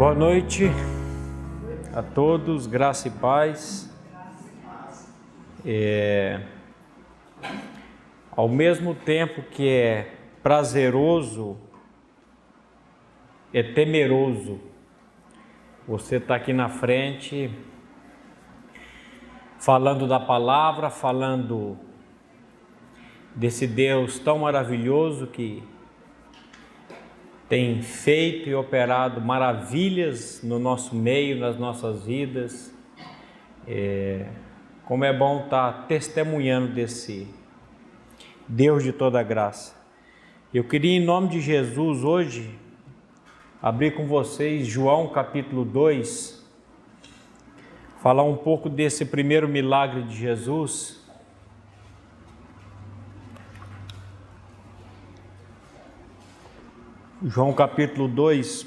Boa noite a todos, graça e paz. Ao mesmo tempo que é prazeroso, é temeroso você estar aqui na frente, falando da palavra, falando desse Deus tão maravilhoso que tem feito e operado maravilhas no nosso meio, nas nossas vidas. Como é bom estar testemunhando desse Deus de toda graça. Eu queria, em nome de Jesus, hoje, abrir com vocês João capítulo 2, falar um pouco desse primeiro milagre de Jesus. João capítulo 2,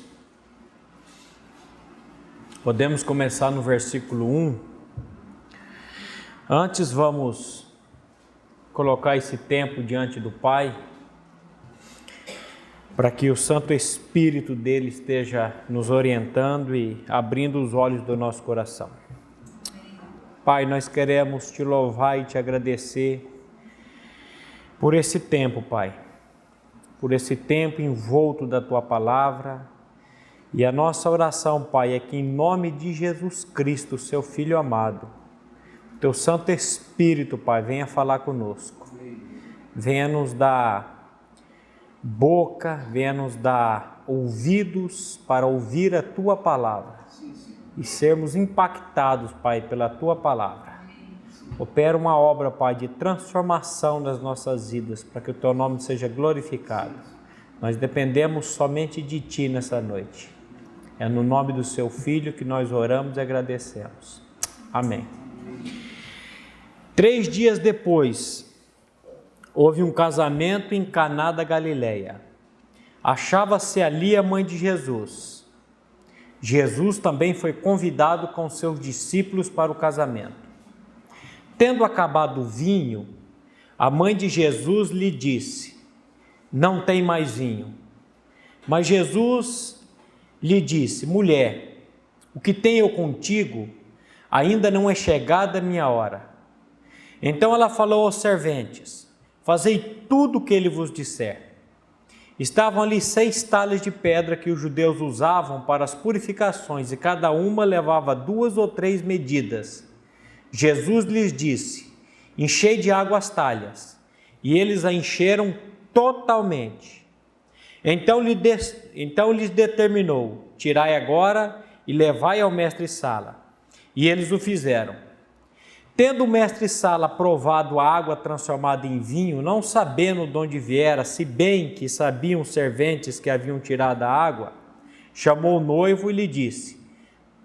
podemos começar no versículo 1. Antes vamos colocar esse tempo diante do Pai, para que o Santo Espírito dele esteja nos orientando e abrindo os olhos do nosso coração. Pai, nós queremos te louvar e te agradecer por esse tempo, Pai. Por esse tempo envolto da Tua Palavra, e a nossa oração, Pai, é que em nome de Jesus Cristo, Seu Filho amado, Teu Santo Espírito, Pai, venha falar conosco, venha nos dar boca, venha nos dar ouvidos para ouvir a Tua Palavra e sermos impactados, Pai, pela Tua Palavra. Opera uma obra, Pai, de transformação nas nossas vidas, para que o Teu nome seja glorificado. Nós dependemos somente de Ti nessa noite. É no nome do Seu Filho que nós oramos e agradecemos. Amém. 3 dias depois, houve um casamento em Caná da Galileia. Achava-se ali a mãe de Jesus. Jesus também foi convidado com seus discípulos para o casamento. Tendo acabado o vinho, a mãe de Jesus lhe disse: não tem mais vinho. Mas Jesus lhe disse: mulher, o que tenho contigo ainda não é chegada a minha hora. Então ela falou aos serventes: fazei tudo o que ele vos disser. Estavam ali 6 talhas de pedra que os judeus usavam para as purificações, e cada uma levava 2 ou 3 medidas. Jesus lhes disse: enchei de água as talhas, e eles a encheram totalmente. Então lhes determinou: tirai agora e levai ao mestre-sala. E eles o fizeram. Tendo o mestre-sala provado a água transformada em vinho, não sabendo de onde viera, se bem que sabiam os serventes que haviam tirado a água, chamou o noivo e lhe disse: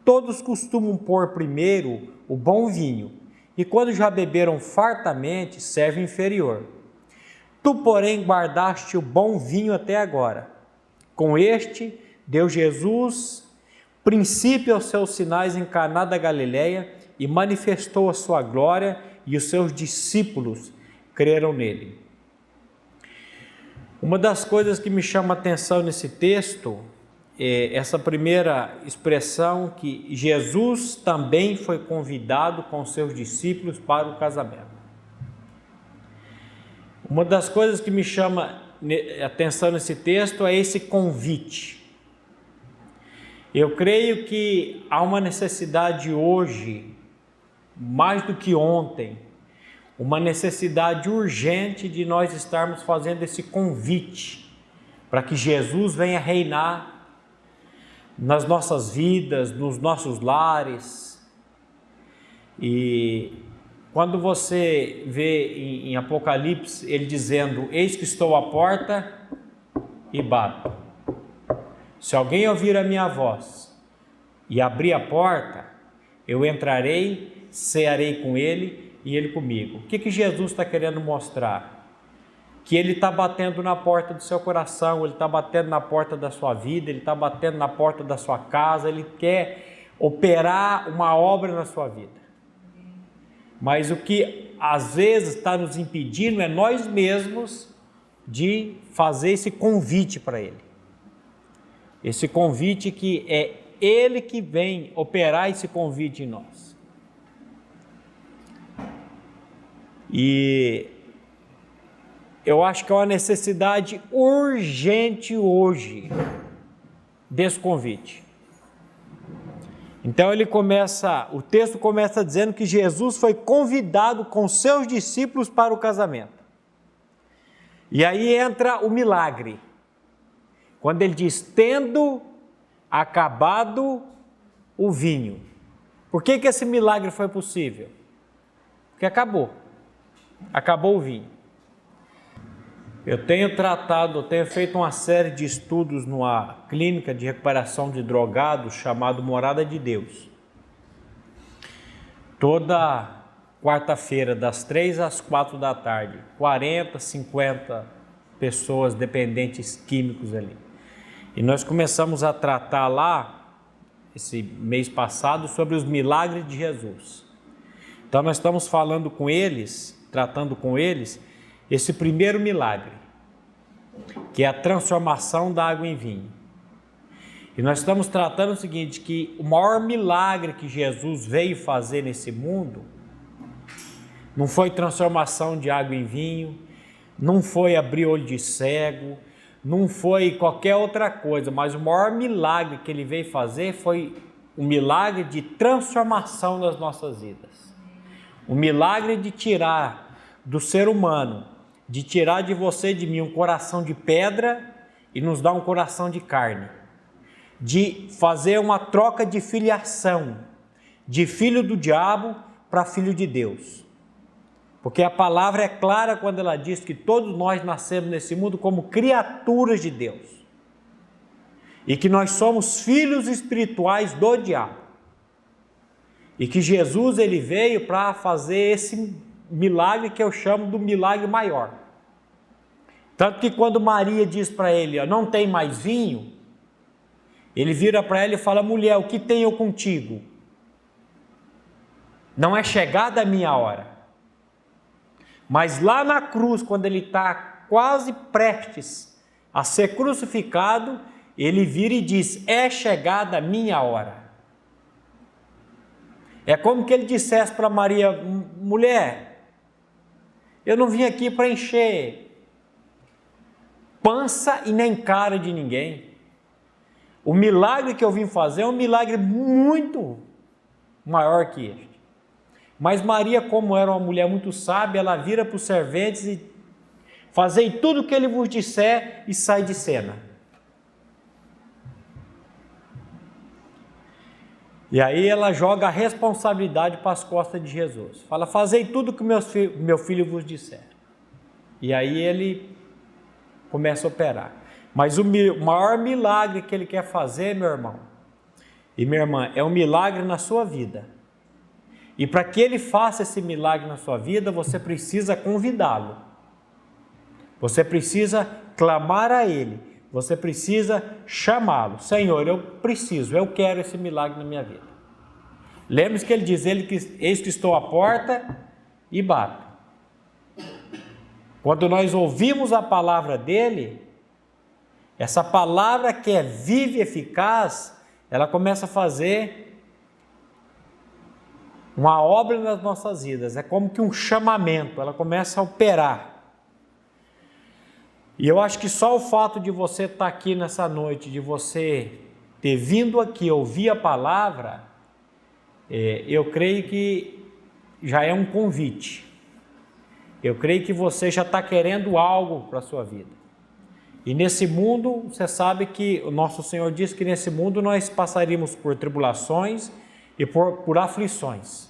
todos costumam pôr primeiro o bom vinho, e quando já beberam fartamente, serve inferior. Tu, porém, guardaste o bom vinho até agora. Com este, deu Jesus princípio aos seus sinais em Caná da Galileia e manifestou a sua glória, e os seus discípulos creram nele. Uma das coisas que me chama a atenção nesse texto essa primeira expressão, que Jesus também foi convidado com seus discípulos para o casamento. Uma das coisas que me chama a atenção nesse texto é esse convite. Eu creio que há uma necessidade hoje, mais do que ontem, uma necessidade urgente de nós estarmos fazendo esse convite para que Jesus venha reinar nas nossas vidas, nos nossos lares. E quando você vê em Apocalipse ele dizendo: eis que estou à porta e bato. Se alguém ouvir a minha voz e abrir a porta, eu entrarei, cearei com ele e ele comigo. O que Jesus está querendo mostrar? Que ele está batendo na porta do seu coração, ele está batendo na porta da sua vida, ele está batendo na porta da sua casa, ele quer operar uma obra na sua vida. Mas o que às vezes está nos impedindo é nós mesmos de fazer esse convite para ele. Esse convite que é Ele que vem operar esse convite em nós. E eu acho que é uma necessidade urgente hoje desse convite. Então o texto começa dizendo que Jesus foi convidado com seus discípulos para o casamento. E aí entra o milagre. Quando ele diz, tendo acabado o vinho. Por que esse milagre foi possível? Porque acabou o vinho. Eu tenho feito uma série de estudos numa clínica de recuperação de drogados chamado Morada de Deus. Toda quarta-feira, das 3 às 4 da tarde, 40, 50 pessoas dependentes químicos ali. E nós começamos a tratar lá, esse mês passado, sobre os milagres de Jesus. Então nós estamos falando com eles, tratando com eles, esse primeiro milagre, que é a transformação da água em vinho. E nós estamos tratando o seguinte, que o maior milagre que Jesus veio fazer nesse mundo, não foi transformação de água em vinho, não foi abrir olho de cego, não foi qualquer outra coisa, mas o maior milagre que ele veio fazer foi o milagre de transformação das nossas vidas. O milagre de tirar do ser humano, de tirar de você e de mim um coração de pedra e nos dar um coração de carne. De fazer uma troca de filiação, de filho do diabo para filho de Deus. Porque a palavra é clara quando ela diz que todos nós nascemos nesse mundo como criaturas de Deus. E que nós somos filhos espirituais do diabo. E que Jesus ele veio para fazer esse milagre que eu chamo do milagre maior. Tanto que quando Maria diz para ele, não tem mais vinho, ele vira para ela e fala, mulher, o que tenho contigo? Não é chegada a minha hora. Mas lá na cruz, quando ele está quase prestes a ser crucificado, ele vira e diz, é chegada a minha hora. É como que ele dissesse para Maria, mulher, eu não vim aqui para encher pança e nem cara de ninguém. O milagre que eu vim fazer é um milagre muito maior que este. Mas Maria, como era uma mulher muito sábia, ela vira para os serventes e fazei tudo o que ele vos disser e sai de cena. E aí ela joga a responsabilidade para as costas de Jesus. Fala, fazei tudo o que meu filho vos disser. E aí ele começa a operar. Mas o maior milagre que ele quer fazer, meu irmão e minha irmã, é um milagre na sua vida. E para que ele faça esse milagre na sua vida, você precisa convidá-lo. Você precisa clamar a ele. Você precisa chamá-lo. Senhor, eu quero esse milagre na minha vida. Lembre-se que ele diz, eis que estou à porta e bato. Quando nós ouvimos a palavra dele, essa palavra que é viva e eficaz, ela começa a fazer uma obra nas nossas vidas, é como que um chamamento, ela começa a operar. E eu acho que só o fato de você estar aqui nessa noite, de você ter vindo aqui ouvir a palavra, eu creio que já é um convite. Eu creio que você já está querendo algo para a sua vida. E nesse mundo, você sabe que o nosso Senhor diz que nesse mundo nós passaríamos por tribulações e por aflições.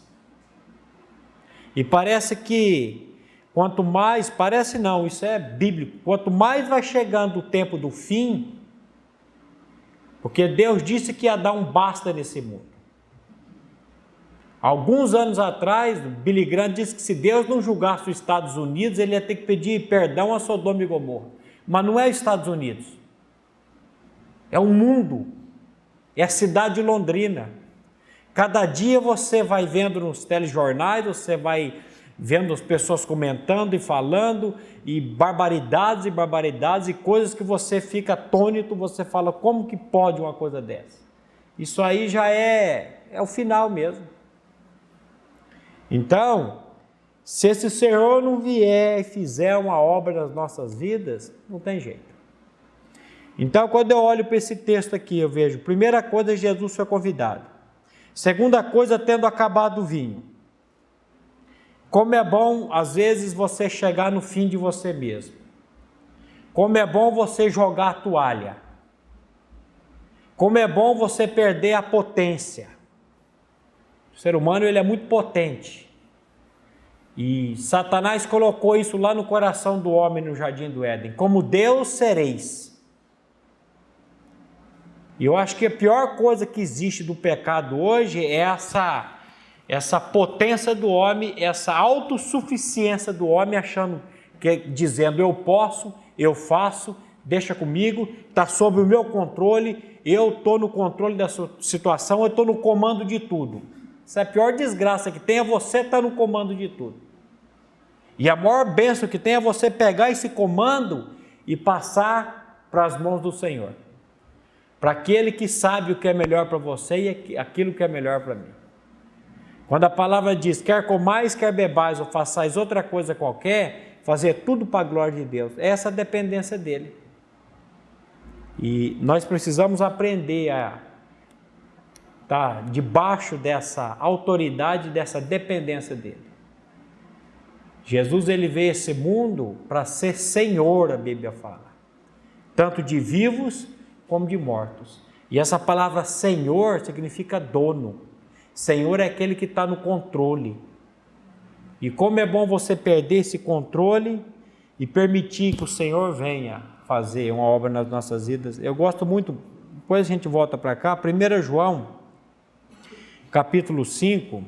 E parece que quanto mais, parece não, isso é bíblico, quanto mais vai chegando o tempo do fim, porque Deus disse que ia dar um basta nesse mundo. Alguns anos atrás, Billy Graham disse que se Deus não julgasse os Estados Unidos, ele ia ter que pedir perdão a Sodoma e Gomorra. Mas não é os Estados Unidos, é o mundo, é a cidade de Londrina. Cada dia você vai vendo nos telejornais, você vai vendo as pessoas comentando e falando, e barbaridades e coisas que você fica atônito, você fala, como que pode uma coisa dessa? isso aí já é o final mesmo. Então, se esse Senhor não vier e fizer uma obra nas nossas vidas, não tem jeito. Então, quando eu olho para esse texto aqui, eu vejo, primeira coisa, Jesus foi convidado. Segunda coisa, tendo acabado o vinho. Como é bom, às vezes, você chegar no fim de você mesmo. Como é bom você jogar a toalha. Como é bom você perder a potência. O ser humano, ele é muito potente. E Satanás colocou isso lá no coração do homem no Jardim do Éden. Como Deus sereis. E eu acho que a pior coisa que existe do pecado hoje é essa potência do homem, essa autossuficiência do homem, dizendo eu posso, eu faço, deixa comigo, está sob o meu controle, eu estou no controle dessa situação, eu estou no comando de tudo. Essa é a pior desgraça que tem, é você estar no comando de tudo. E a maior bênção que tem é você pegar esse comando e passar para as mãos do Senhor. Para aquele que sabe o que é melhor para você e aquilo que é melhor para mim. Quando a palavra diz, quer comais, quer bebais ou façais outra coisa qualquer, fazer tudo para a glória de Deus, é essa a dependência dele. E nós precisamos aprender a estar debaixo dessa autoridade, dessa dependência dele. Jesus, ele veio a esse mundo para ser Senhor, a Bíblia fala, tanto de vivos como de mortos. E essa palavra Senhor significa dono. Senhor é aquele que está no controle. E como é bom você perder esse controle e permitir que o Senhor venha fazer uma obra nas nossas vidas. Eu gosto muito, depois a gente volta para cá, 1 João, capítulo 5,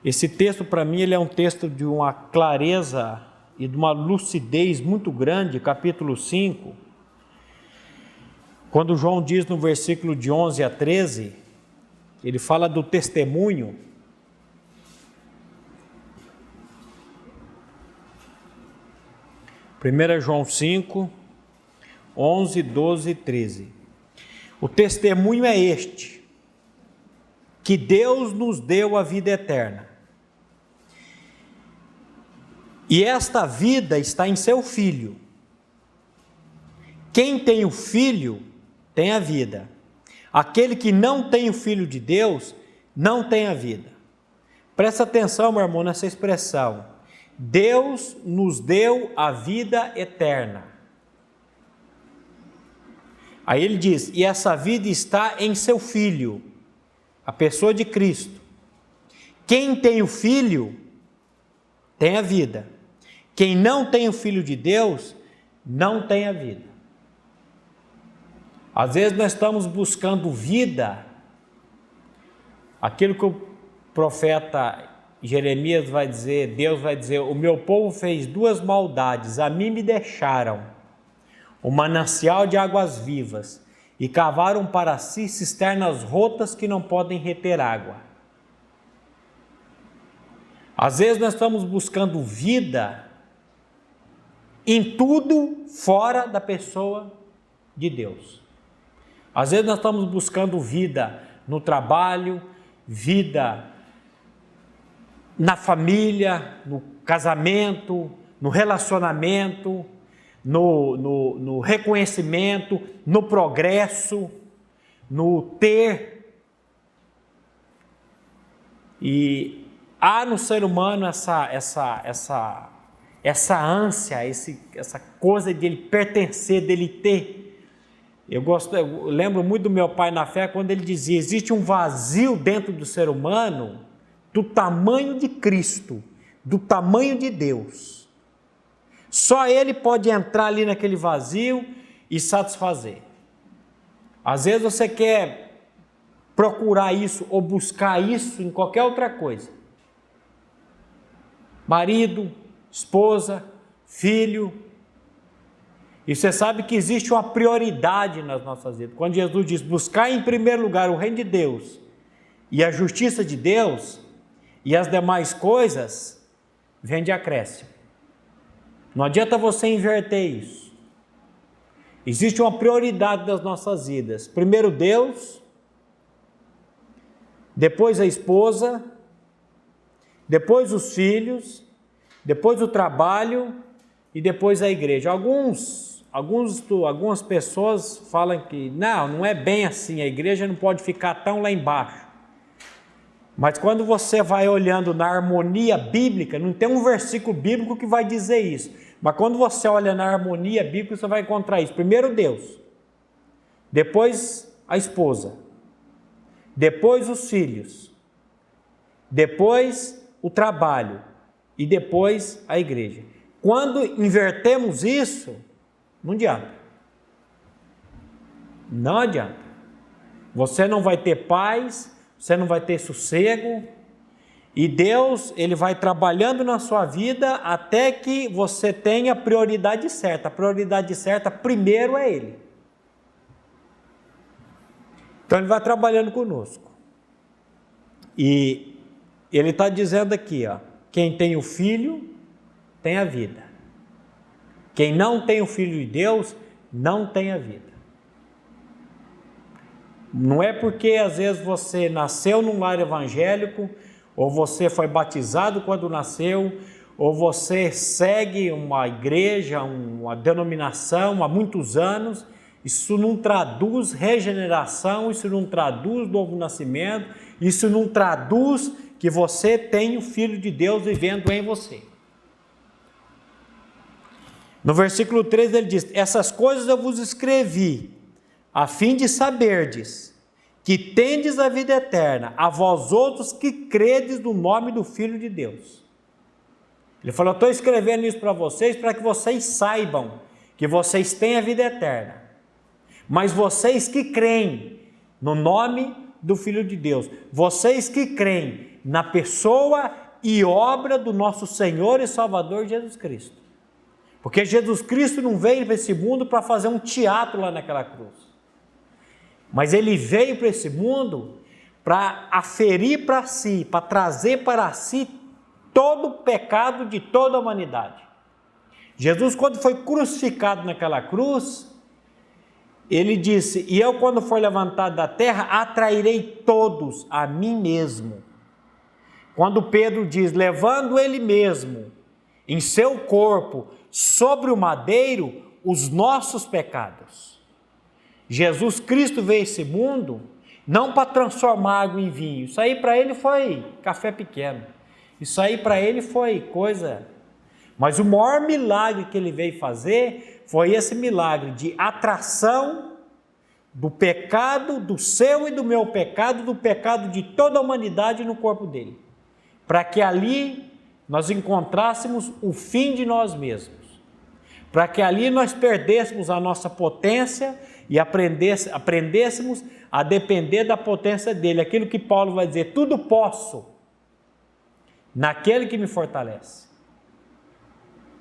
esse texto para mim ele é um texto de uma clareza e de uma lucidez muito grande, capítulo 5, quando João diz no versículo de 11 a 13, ele fala do testemunho. Primeira João 5, 11, 12 e 13. O testemunho é este, que Deus nos deu a vida eterna. E esta vida está em seu Filho. Quem tem o Filho tem a vida. Aquele que não tem o Filho de Deus não tem a vida. Presta atenção, meu irmão, nessa expressão. Deus nos deu a vida eterna. Aí ele diz, e essa vida está em seu Filho, a pessoa de Cristo. Quem tem o Filho tem a vida. Quem não tem o Filho de Deus não tem a vida. Às vezes nós estamos buscando vida, aquilo que o profeta Jeremias vai dizer, Deus vai dizer, o meu povo fez duas maldades, a mim me deixaram o manancial de águas vivas e cavaram para si cisternas rotas que não podem reter água. Às vezes nós estamos buscando vida em tudo fora da pessoa de Deus. Às vezes nós estamos buscando vida no trabalho, vida na família, no casamento, no relacionamento, no reconhecimento, no progresso, no ter. E há no ser humano essa ânsia, essa coisa de ele pertencer, dele ter. Eu lembro muito do meu pai na fé quando ele dizia, existe um vazio dentro do ser humano do tamanho de Cristo, do tamanho de Deus. Só Ele pode entrar ali naquele vazio e satisfazer. Às vezes você quer procurar isso ou buscar isso em qualquer outra coisa. Marido, esposa, filho. E você sabe que existe uma prioridade nas nossas vidas. Quando Jesus diz, buscar em primeiro lugar o reino de Deus e a justiça de Deus, e as demais coisas, vêm de acréscimo. Não adianta você inverter isso. Existe uma prioridade das nossas vidas. Primeiro Deus, depois a esposa, depois os filhos, depois o trabalho e depois a igreja. Algumas pessoas falam que não é bem assim, a igreja não pode ficar tão lá embaixo. Mas quando você vai olhando na harmonia bíblica, não tem um versículo bíblico que vai dizer isso, mas quando você olha na harmonia bíblica, você vai encontrar isso. Primeiro Deus, depois a esposa, depois os filhos, depois o trabalho e depois a igreja. Quando invertemos isso, não adianta. Não adianta. Você não vai ter paz, você não vai ter sossego, e Deus, Ele vai trabalhando na sua vida até que você tenha a prioridade certa. A prioridade certa primeiro é Ele. Então Ele vai trabalhando conosco. E Ele está dizendo aqui, quem tem o Filho, tem a vida. Quem não tem o Filho de Deus, não tem a vida. Não é porque às vezes você nasceu num lar evangélico, ou você foi batizado quando nasceu, ou você segue uma igreja, uma denominação há muitos anos, isso não traduz regeneração, isso não traduz novo nascimento, isso não traduz que você tem o Filho de Deus vivendo em você. No versículo 3 ele diz: essas coisas eu vos escrevi, a fim de saberdes que tendes a vida eterna, a vós outros que credes no nome do Filho de Deus. Ele falou: eu estou escrevendo isso para vocês, para que vocês saibam que vocês têm a vida eterna. Mas vocês que creem no nome do Filho de Deus, vocês que creem na pessoa e obra do nosso Senhor e Salvador Jesus Cristo. Porque Jesus Cristo não veio para esse mundo para fazer um teatro lá naquela cruz. Mas Ele veio para esse mundo para aferir para si, para trazer para si todo o pecado de toda a humanidade. Jesus, quando foi crucificado naquela cruz, Ele disse: e eu, quando for levantado da terra, atrairei todos a mim mesmo. Quando Pedro diz: levando Ele mesmo em seu corpo sobre o madeiro os nossos pecados. Jesus Cristo veio a esse mundo não para transformar água em vinho. Isso aí para Ele foi café pequeno. Isso aí para Ele foi coisa... Mas o maior milagre que Ele veio fazer foi esse milagre de atração do pecado, do seu e do meu pecado, do pecado de toda a humanidade no corpo dele. Para que ali nós encontrássemos o fim de nós mesmos. Para que ali nós perdêssemos a nossa potência e aprendêssemos a depender da potência dele. Aquilo que Paulo vai dizer: tudo posso naquele que me fortalece.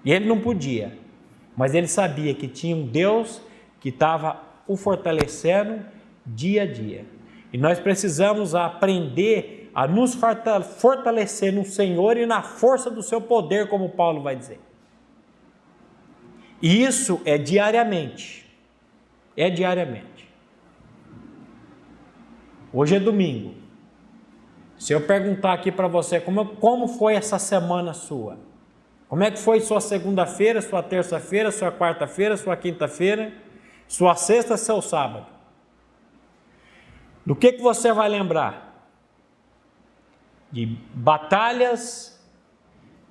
E ele não podia, mas ele sabia que tinha um Deus que estava o fortalecendo dia a dia. E nós precisamos aprender a nos fortalecer no Senhor e na força do seu poder, como Paulo vai dizer. E isso é diariamente. É diariamente. Hoje é domingo. Se eu perguntar aqui para você como foi essa semana sua? Como é que foi sua segunda-feira, sua terça-feira, sua quarta-feira, sua quinta-feira, sua sexta, seu sábado? Do que você vai lembrar? De batalhas,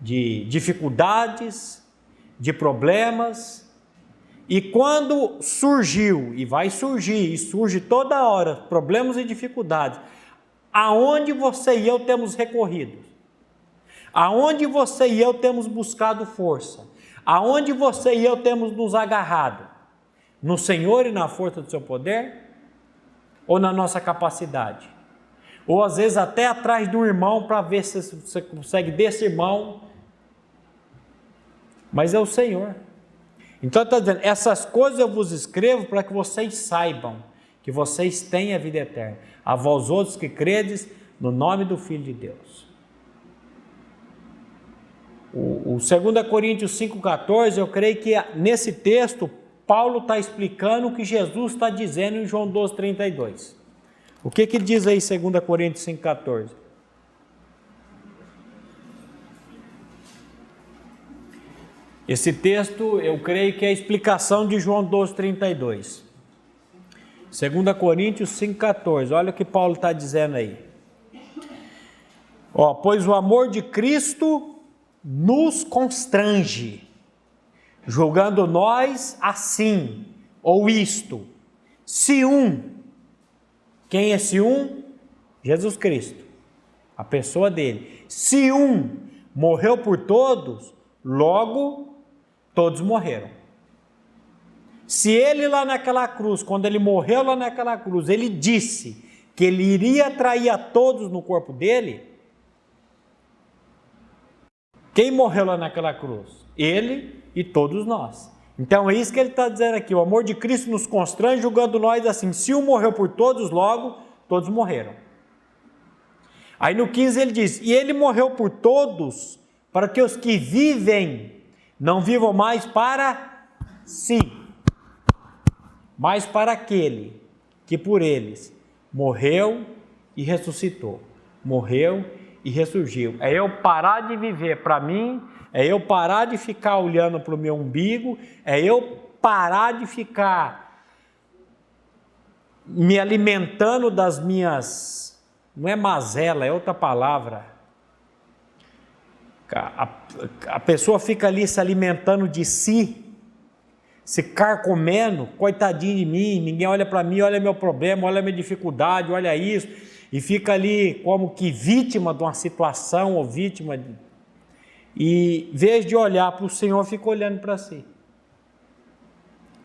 de dificuldades, de problemas. E quando surgiu, e vai surgir, e surge toda hora, problemas e dificuldades, aonde você e eu temos recorrido? Aonde você e eu temos buscado força? Aonde você e eu temos nos agarrado? No Senhor e na força do seu poder? Ou na nossa capacidade? Ou às vezes até atrás de um irmão para ver se você consegue desse irmão. Mas é o Senhor. Então está dizendo: essas coisas eu vos escrevo para que vocês saibam que vocês têm a vida eterna. A vós outros que credes no nome do Filho de Deus. O 2 Coríntios 5,14, eu creio que nesse texto, Paulo está explicando o que Jesus está dizendo em João 12,32. O que diz aí 2 Coríntios 5,14? Esse texto, eu creio que é a explicação de João 12,32. 2 Coríntios 5,14. Olha o que Paulo está dizendo aí. Pois o amor de Cristo nos constrange, julgando nós assim, ou isto, se quem é esse Jesus Cristo, a pessoa dele. Se morreu por todos, logo todos morreram. Se ele lá naquela cruz, quando ele morreu lá naquela cruz, ele disse que ele iria atrair a todos no corpo dele, quem morreu lá naquela cruz? Ele e todos nós. Então é isso que ele está dizendo aqui, o amor de Cristo nos constrange, julgando nós assim, se morreu por todos, logo todos morreram. Aí no 15 ele diz, e ele morreu por todos, para que os que vivem não vivam mais para si, mas para aquele que por eles morreu e ressuscitou, morreu e ressurgiu. É eu parar de viver para mim, é eu parar de ficar olhando para o meu umbigo, é eu parar de ficar me alimentando das minhas, não é mazela, é outra palavra. A pessoa fica ali se alimentando de si, se carcomendo, coitadinho de mim, ninguém olha para mim, olha meu problema, olha minha dificuldade, olha isso, e fica ali como que vítima de uma situação, ou vítima de... E em vez de olhar para o Senhor, fica olhando para si.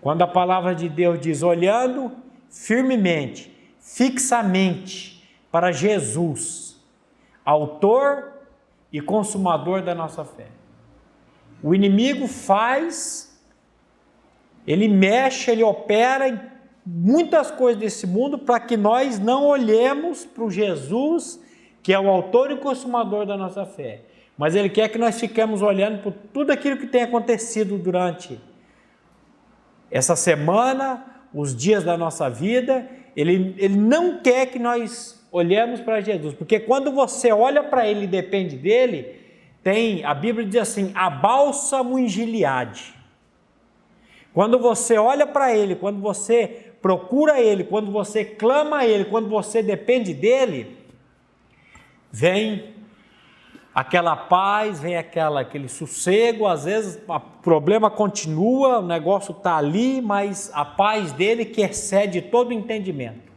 Quando a palavra de Deus diz, olhando firmemente, fixamente para Jesus, autor e consumador da nossa fé. O inimigo ele mexe, ele opera em muitas coisas desse mundo para que nós não olhemos para o Jesus, que é o autor e consumador da nossa fé. Mas ele quer que nós fiquemos olhando por tudo aquilo que tem acontecido durante essa semana, os dias da nossa vida. Ele não quer que nós olhemos para Jesus, porque quando você olha para ele e depende dele, a Bíblia diz assim, há bálsamo em Gileade. Quando você olha para ele, quando você procura ele, quando você clama a ele, quando você depende dele, vem aquela paz, vem aquele sossego. Às vezes o problema continua, o negócio está ali, mas a paz dele que excede todo o entendimento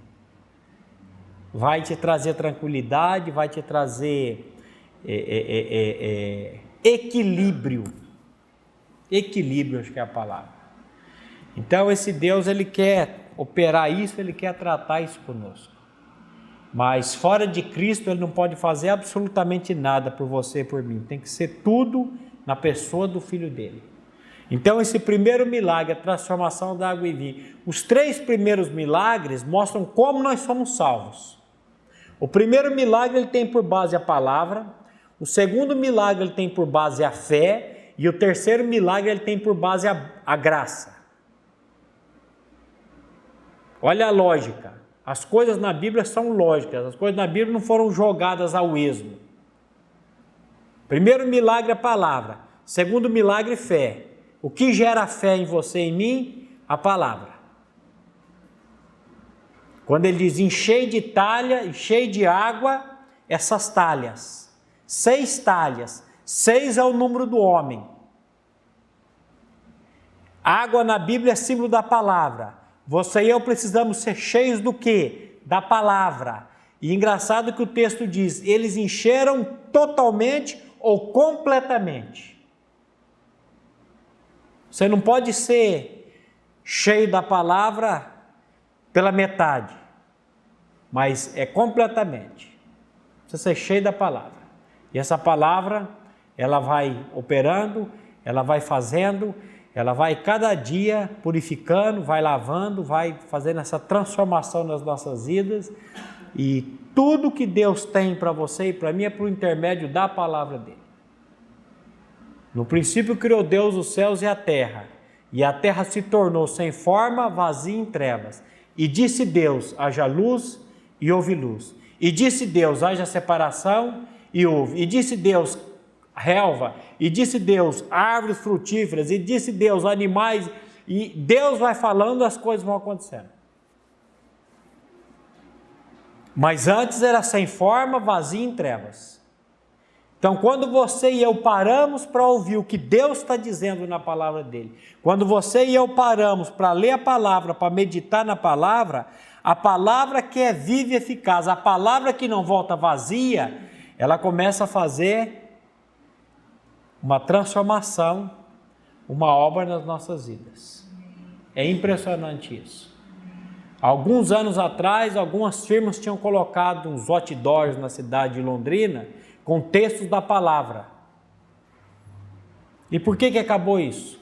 vai te trazer tranquilidade, vai te trazer equilíbrio. Equilíbrio, acho que é a palavra. Então esse Deus, ele quer operar isso, ele quer tratar isso conosco. Mas fora de Cristo, ele não pode fazer absolutamente nada por você e por mim. Tem que ser tudo na pessoa do Filho dele. Então esse primeiro milagre, a transformação da água em vinho. Os 3 primeiros milagres mostram como nós somos salvos. O primeiro milagre ele tem por base a palavra. O segundo milagre ele tem por base a fé. E o terceiro milagre ele tem por base a graça. Olha a lógica. As coisas na Bíblia são lógicas. As coisas na Bíblia não foram jogadas ao esmo. Primeiro milagre a palavra. Segundo milagre fé. O que gera fé em você e em mim? A palavra. Quando ele diz enchei de talha, enchei de água essas talhas. 6 talhas. 6 é o número do homem. Água na Bíblia é símbolo da palavra. Você e eu precisamos ser cheios do quê? Da palavra. E engraçado que o texto diz, eles encheram totalmente ou completamente. Você não pode ser cheio da palavra pela metade, mas é completamente. Precisa ser cheio da palavra. E essa palavra, ela vai operando, ela vai fazendo, ela vai cada dia purificando, vai lavando, vai fazendo essa transformação nas nossas vidas. E tudo que Deus tem para você e para mim é por intermédio da palavra dele. No princípio criou Deus os céus e a terra se tornou sem forma, vazia em trevas. E disse Deus, haja luz, e houve luz. E disse Deus, haja separação, e houve. E disse Deus, relva, e disse Deus, árvores frutíferas, e disse Deus, animais, e Deus vai falando, as coisas vão acontecendo. Mas antes era sem forma, vazio em trevas. Então, quando você e eu paramos para ouvir o que Deus está dizendo na palavra dele, quando você e eu paramos para ler a palavra, para meditar na palavra, a palavra que é viva e eficaz, a palavra que não volta vazia, ela começa a fazer uma transformação, uma obra nas nossas vidas. É impressionante isso. Alguns anos atrás, algumas firmas tinham colocado uns outdoors na cidade de Londrina com textos da palavra. E por que acabou isso?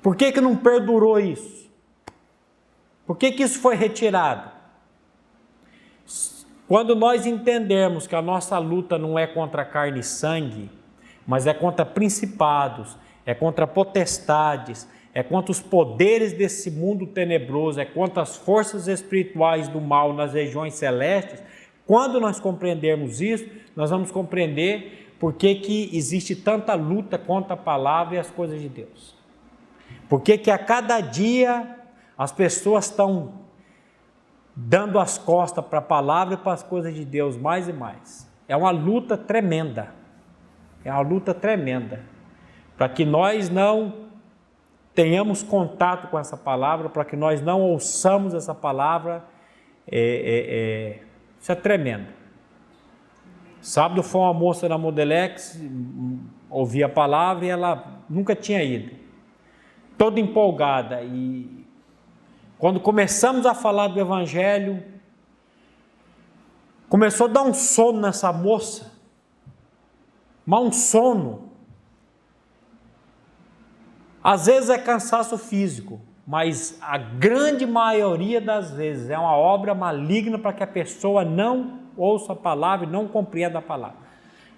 Por que não perdurou isso? Por que isso foi retirado? Quando nós entendermos que a nossa luta não é contra carne e sangue, mas é contra principados, é contra potestades, é contra os poderes desse mundo tenebroso, é contra as forças espirituais do mal nas regiões celestes, quando nós compreendermos isso, nós vamos compreender por que existe tanta luta contra a palavra e as coisas de Deus. Por que a cada dia as pessoas estão dando as costas para a palavra e para as coisas de Deus mais e mais. É uma luta tremenda. É uma luta tremenda. Para que nós não tenhamos contato com essa palavra, para que nós não ouçamos essa palavra, isso é tremendo. Sábado foi uma moça na Modelex, ouvia a palavra e ela nunca tinha ido. Toda empolgada. E quando começamos a falar do Evangelho, começou a dar um sono nessa moça. Mas um sono. Às vezes é cansaço físico, mas a grande maioria das vezes é uma obra maligna para que a pessoa não ouça a palavra e não compreenda a palavra.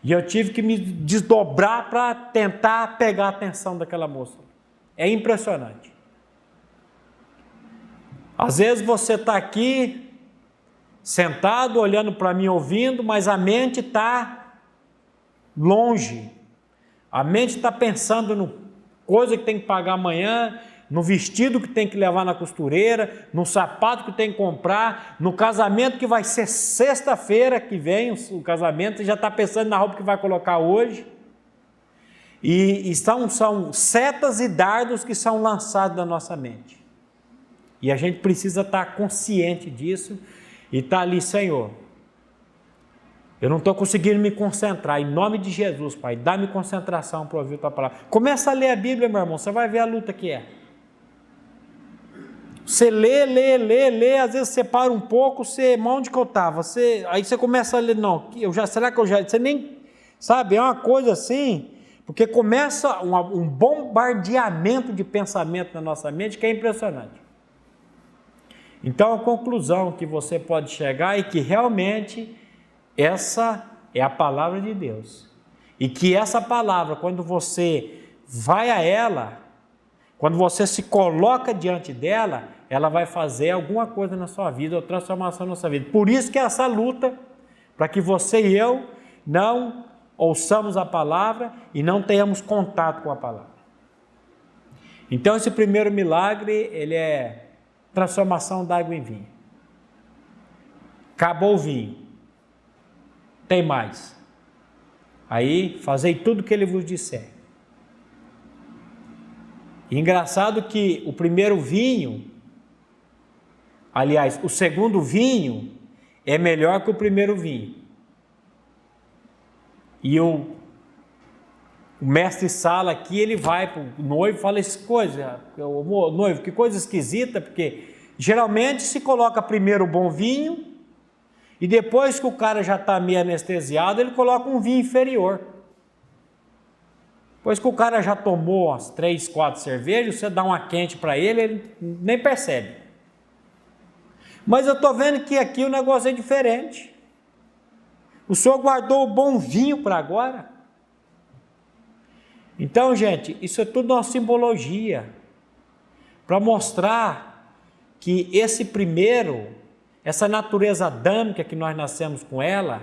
E eu tive que me desdobrar para tentar pegar a atenção daquela moça. É impressionante. Às vezes você está aqui, sentado, olhando para mim, ouvindo, mas a mente está longe. A mente está pensando no coisa que tem que pagar amanhã, no vestido que tem que levar na costureira, no sapato que tem que comprar, no casamento que vai ser sexta-feira que vem, o casamento, e já está pensando na roupa que vai colocar hoje. E são setas e dardos que são lançados na nossa mente. E a gente precisa estar consciente disso e estar ali, Senhor, eu não estou conseguindo me concentrar, em nome de Jesus, Pai, dá-me concentração para ouvir a Tua palavra. Começa a ler a Bíblia, meu irmão, você vai ver a luta que é. Você lê, às vezes você para um pouco, onde que eu estava? Aí você começa a ler, será que eu já, você nem, sabe, é uma coisa assim, porque começa um bombardeamento de pensamento na nossa mente que é impressionante. Então a conclusão que você pode chegar é que realmente essa é a palavra de Deus. E que essa palavra, quando você vai a ela, quando você se coloca diante dela, ela vai fazer alguma coisa na sua vida, ou transformação na sua vida. Por isso que é essa luta, para que você e eu não ouçamos a palavra e não tenhamos contato com a palavra. Então esse primeiro milagre, ele é transformação da água em vinho. Acabou o vinho. Tem mais. Aí, fazei tudo o que ele vos disser. E engraçado que o primeiro vinho, aliás, o segundo vinho é melhor que o primeiro vinho. E o mestre Sala aqui, ele vai para o noivo e fala essa coisa, o noivo, que coisa esquisita, porque geralmente se coloca primeiro o bom vinho, e depois que o cara já está meio anestesiado, ele coloca um vinho inferior. Depois que o cara já tomou umas 3, 4 cervejas, você dá uma quente para ele, ele nem percebe. Mas eu estou vendo que aqui o negócio é diferente. O Senhor guardou o bom vinho para agora. Então, gente, isso é tudo uma simbologia para mostrar que essa natureza adâmica que nós nascemos com ela,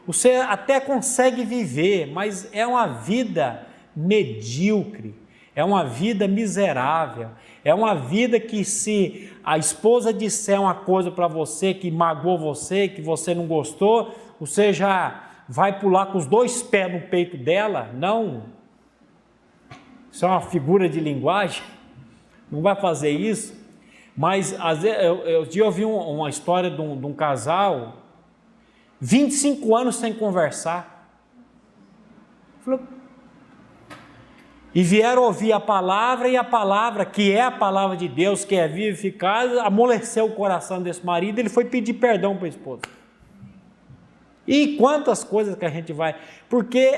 você até consegue viver, mas é uma vida medíocre, é uma vida miserável, é uma vida que, se a esposa disser uma coisa para você que magoou você, que você não gostou, você já vai pular com os 2 pés no peito dela? Não. Isso é uma figura de linguagem, não vai fazer isso. Mas eu ouvi uma história de um casal, 25 anos sem conversar. E vieram ouvir a palavra, e a palavra, que é a palavra de Deus, que é viva e eficaz, amoleceu o coração desse marido, ele foi pedir perdão para a esposa. E quantas coisas que a gente vai... Porque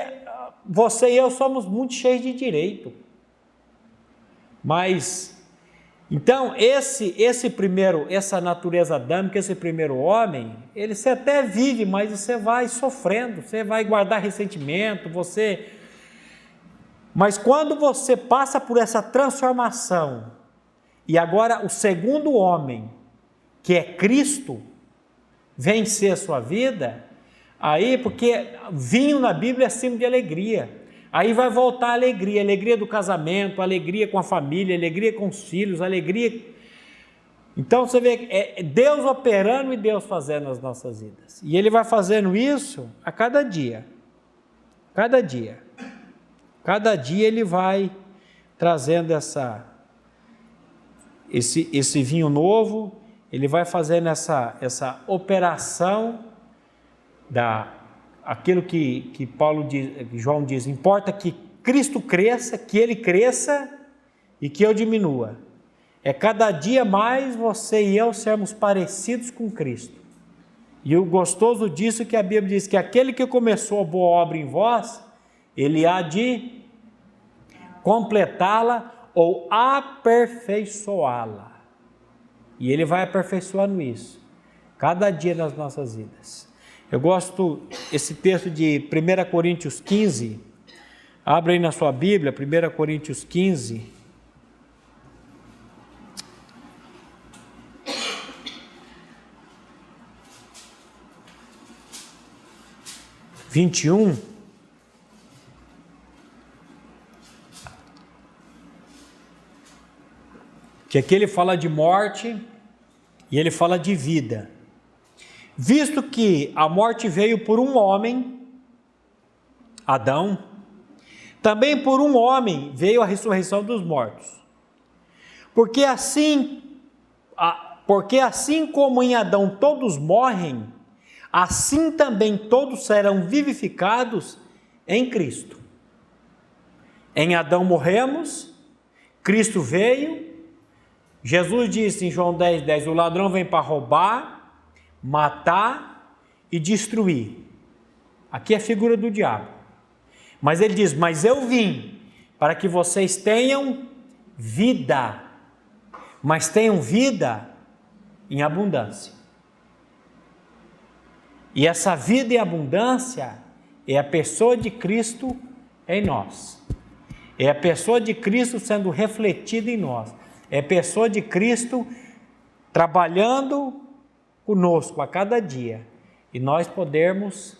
você e eu somos muito cheios de direito. Mas... Então, essa natureza adâmica, esse primeiro homem, você até vive, mas você vai sofrendo, você vai guardar ressentimento, Mas quando você passa por essa transformação, e agora o segundo homem, que é Cristo, vencer a sua vida, aí, porque vinho na Bíblia é símbolo de alegria. Aí vai voltar a alegria do casamento, alegria com a família, alegria com os filhos, alegria... Então você vê, é Deus operando e Deus fazendo nas nossas vidas. E Ele vai fazendo isso a cada dia. Cada dia. Cada dia Ele vai trazendo esse vinho novo, Ele vai fazendo essa operação aquilo que Paulo diz, João diz, importa que Cristo cresça, que Ele cresça e que eu diminua. É cada dia mais você e eu sermos parecidos com Cristo. E o gostoso disso é que a Bíblia diz que aquele que começou a boa obra em vós, Ele há de completá-la ou aperfeiçoá-la. E Ele vai aperfeiçoando isso, cada dia nas nossas vidas. Eu gosto esse texto de 1 Coríntios 15, abre aí na sua Bíblia, 1 Coríntios 15. Que aqui ele fala de morte e ele fala de vida. Visto que a morte veio por um homem, Adão, também por um homem veio a ressurreição dos mortos. Porque assim como em Adão todos morrem, assim também todos serão vivificados em Cristo. Em Adão morremos, Cristo veio, Jesus disse em João 10:10, o ladrão vem para roubar, matar e destruir. Aqui é a figura do diabo. Mas ele diz, mas eu vim para que vocês tenham vida, mas tenham vida em abundância. E essa vida em abundância é a pessoa de Cristo em nós. É a pessoa de Cristo sendo refletida em nós. É a pessoa de Cristo trabalhando conosco a cada dia, e nós podermos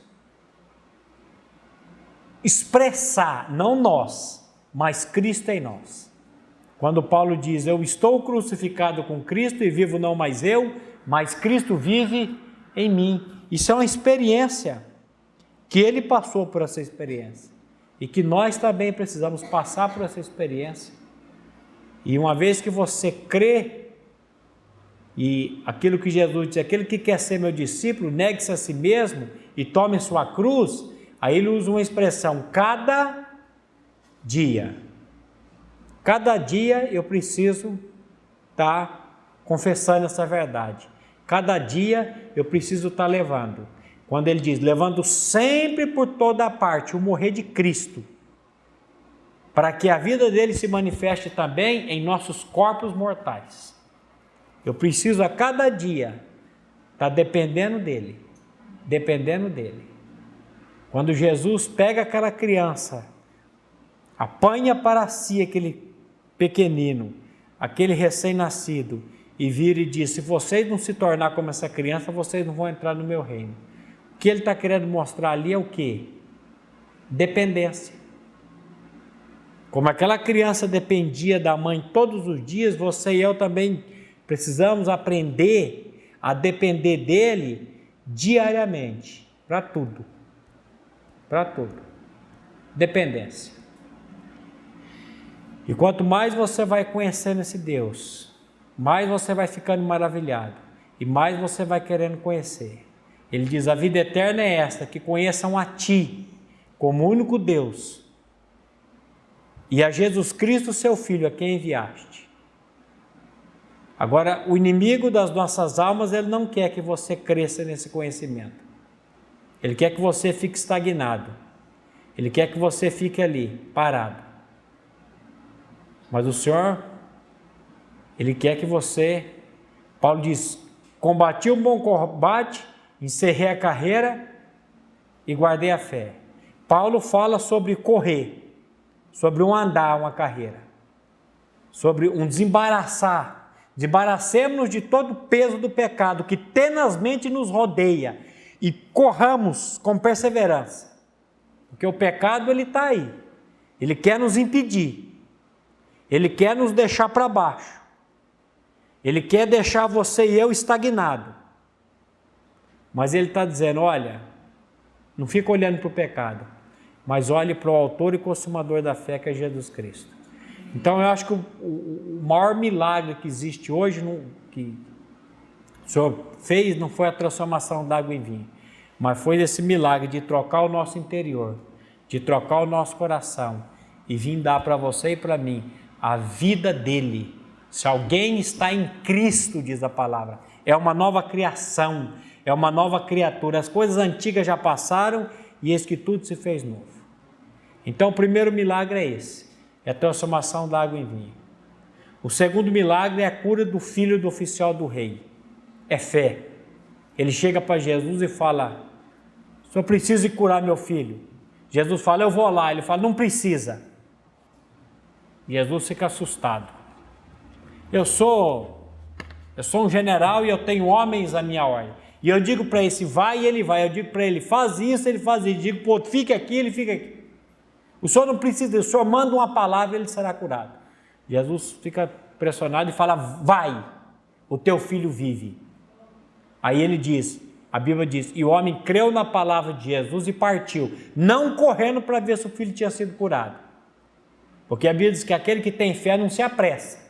expressar, não nós, mas Cristo em nós. Quando Paulo diz, eu estou crucificado com Cristo e vivo não mais eu, mas Cristo vive em mim. Isso é uma experiência, que ele passou por essa experiência, e que nós também precisamos passar por essa experiência. E uma vez que você crê, e aquilo que Jesus diz, aquele que quer ser meu discípulo, negue-se a si mesmo e tome sua cruz, aí ele usa uma expressão, cada dia eu preciso estar confessando essa verdade, cada dia eu preciso estar levando, quando ele diz, levando sempre por toda parte o morrer de Cristo, para que a vida dele se manifeste também em nossos corpos mortais. Eu preciso a cada dia estar dependendo dele. Quando Jesus pega aquela criança, apanha para si aquele pequenino, aquele recém-nascido, e vira e diz: se vocês não se tornar como essa criança, vocês não vão entrar no meu reino. O que ele está querendo mostrar ali é o quê? Dependência. Como aquela criança dependia da mãe todos os dias, você e eu também precisamos aprender a depender dele diariamente, para tudo. Para tudo. Dependência. E quanto mais você vai conhecendo esse Deus, mais você vai ficando maravilhado e mais você vai querendo conhecer. Ele diz: a vida eterna é esta, que conheçam a ti como único Deus e a Jesus Cristo, seu Filho, a quem enviaste. Agora, o inimigo das nossas almas, ele não quer que você cresça nesse conhecimento. Ele quer que você fique estagnado. Ele quer que você fique ali, parado. Mas o Senhor, Ele quer que você, Paulo diz: combati o bom combate, encerrei a carreira e guardei a fé. Paulo fala sobre correr, sobre um andar, uma carreira, sobre um desembaraçar. Desembaracemos-nos de todo o peso do pecado que tenazmente nos rodeia e corramos com perseverança. Porque o pecado, ele está aí. Ele quer nos impedir. Ele quer nos deixar para baixo. Ele quer deixar você e eu estagnado. Mas ele está dizendo: olha, não fica olhando para o pecado, mas olhe para o autor e consumador da fé, que é Jesus Cristo. Então eu acho que o maior milagre que existe hoje, que o Senhor fez, não foi a transformação da água em vinho, mas foi esse milagre de trocar o nosso interior, de trocar o nosso coração e vir dar para você e para mim a vida dele. Se alguém está em Cristo, diz a palavra, é uma nova criação, é uma nova criatura. As coisas antigas já passaram e eis que tudo se fez novo. Então o primeiro milagre é esse, é a transformação da água em vinho. O segundo milagre é a cura do filho do oficial do rei, é fé. Ele chega para Jesus e fala: o senhor precisa de curar meu filho. Jesus fala: eu vou lá. Ele fala: não precisa. Jesus fica assustado. Eu sou um general e eu tenho homens à minha ordem. E eu digo para esse: vai, e ele vai. Eu digo para ele: faz isso, ele faz isso. Eu digo para o outro: fica aqui, ele fica aqui. O senhor não precisa, o senhor manda uma palavra e ele será curado. Jesus fica pressionado e fala: vai, o teu filho vive. Aí ele diz, a Bíblia diz: e o homem creu na palavra de Jesus e partiu, não correndo para ver se o filho tinha sido curado. Porque a Bíblia diz que aquele que tem fé não se apressa.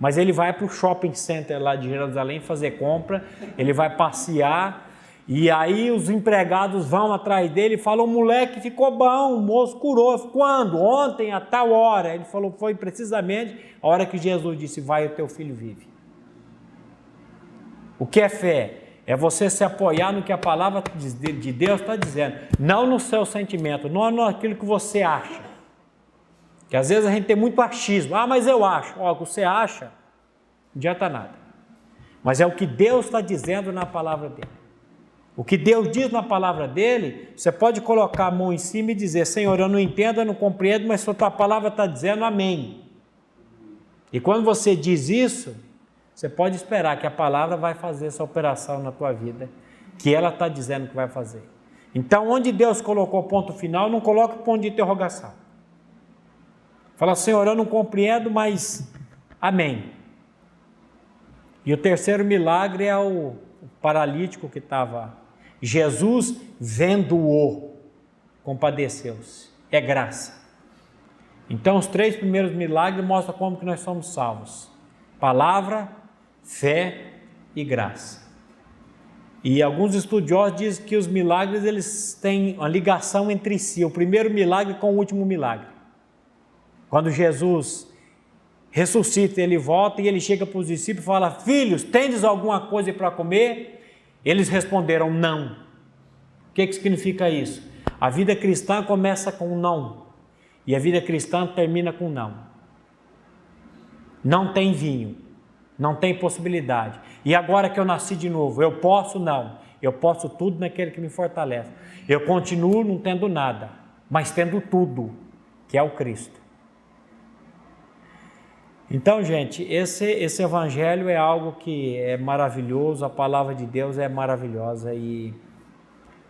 Mas ele vai para o shopping center lá de Jerusalém fazer compra, ele vai passear, e aí os empregados vão atrás dele e falam: o moleque ficou bom, o moço curou. Quando? Ontem, a tal hora. Ele falou: foi precisamente a hora que Jesus disse: vai, o teu filho vive. O que é fé? É você se apoiar no que a palavra de Deus está dizendo, não no seu sentimento, não naquilo que você acha. Que às vezes a gente tem muito achismo. Ah, mas eu acho. Ó, o que você acha, não adianta nada. Mas é o que Deus está dizendo na palavra dele. O que Deus diz na palavra dele, você pode colocar a mão em cima e dizer: Senhor, eu não entendo, eu não compreendo, mas a tua palavra está dizendo amém. E quando você diz isso, você pode esperar que a palavra vai fazer essa operação na tua vida, que ela está dizendo que vai fazer. Então, onde Deus colocou o ponto final, não coloca o ponto de interrogação. Fala: Senhor, eu não compreendo, mas amém. E o terceiro milagre é o paralítico que estava. Jesus, vendo-o, compadeceu-se. É graça. Então, os três primeiros milagres mostram como que nós somos salvos: palavra, fé e graça. E alguns estudiosos dizem que os milagres, eles têm uma ligação entre si, o primeiro milagre com o último milagre. Quando Jesus ressuscita, ele volta e ele chega para os discípulos e fala: filhos, tendes alguma coisa para comer? Eles responderam: não. O que significa isso? A vida cristã começa com um não, e a vida cristã termina com não. Não tem vinho, não tem possibilidade. E agora que eu nasci de novo, eu posso? Não. Eu posso tudo naquele que me fortalece. Eu continuo não tendo nada, mas tendo tudo, que é o Cristo. Então, gente, esse evangelho é algo que é maravilhoso, a palavra de Deus é maravilhosa e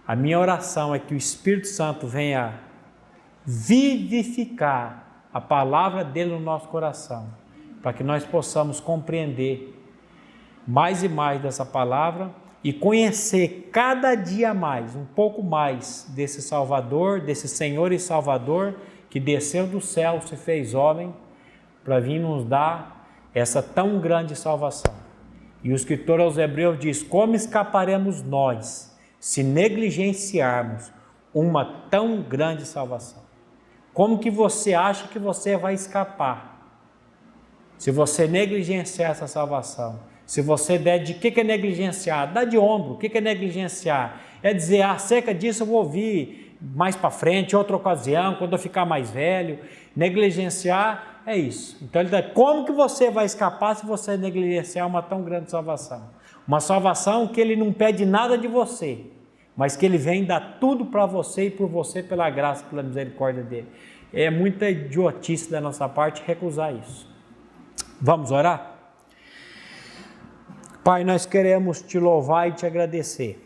a minha oração é que o Espírito Santo venha vivificar a palavra dele no nosso coração, para que nós possamos compreender mais e mais dessa palavra e conhecer cada dia mais, um pouco mais desse Salvador, desse Senhor e Salvador que desceu do céu, se fez homem, para vir nos dar essa tão grande salvação. E o escritor aos Hebreus diz: como escaparemos nós se negligenciarmos uma tão grande salvação? Como que você acha que você vai escapar se você negligenciar essa salvação? Se você der de que é negligenciar? Dá de ombro. O que é negligenciar? É dizer, acerca disso eu vou ouvir mais para frente, outra ocasião, quando eu ficar mais velho. Negligenciar é isso. Então ele diz, como que você vai escapar se você negligenciar uma tão grande salvação? Uma salvação que ele não pede nada de você, mas que ele vem dar tudo para você e por você pela graça, pela misericórdia dele. É muita idiotice da nossa parte recusar isso. Vamos orar? Pai, nós queremos te louvar e te agradecer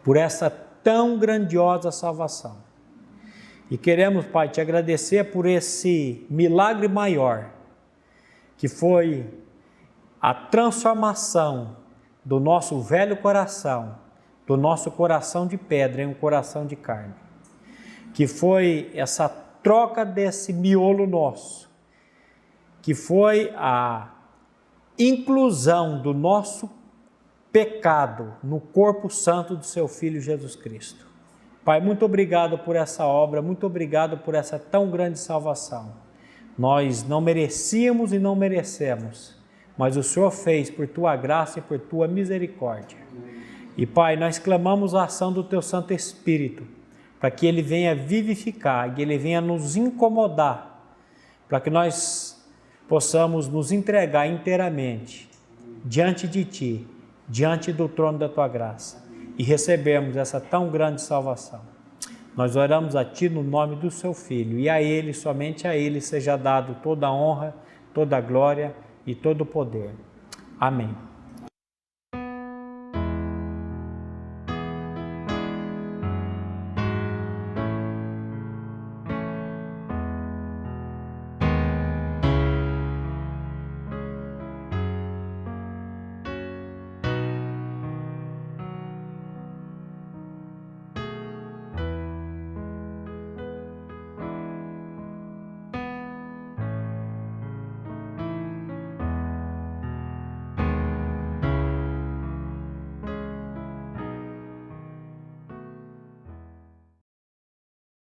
por essa tão grandiosa salvação. E queremos, Pai, te agradecer por esse milagre maior, que foi a transformação do nosso velho coração, do nosso coração de pedra em um coração de carne. Que foi essa troca desse miolo nosso, que foi a inclusão do nosso pecado no corpo santo do seu Filho Jesus Cristo. Pai, muito obrigado por essa obra, muito obrigado por essa tão grande salvação. Nós não merecíamos e não merecemos, mas o Senhor fez por tua graça e por tua misericórdia. E Pai, nós clamamos a ação do teu Santo Espírito, para que ele venha vivificar, e ele venha nos incomodar, para que nós possamos nos entregar inteiramente diante de Ti, diante do trono da Tua graça e recebermos essa tão grande salvação. Nós oramos a Ti no nome do Seu Filho e a Ele, somente a Ele, seja dado toda a honra, toda a glória e todo o poder. Amém.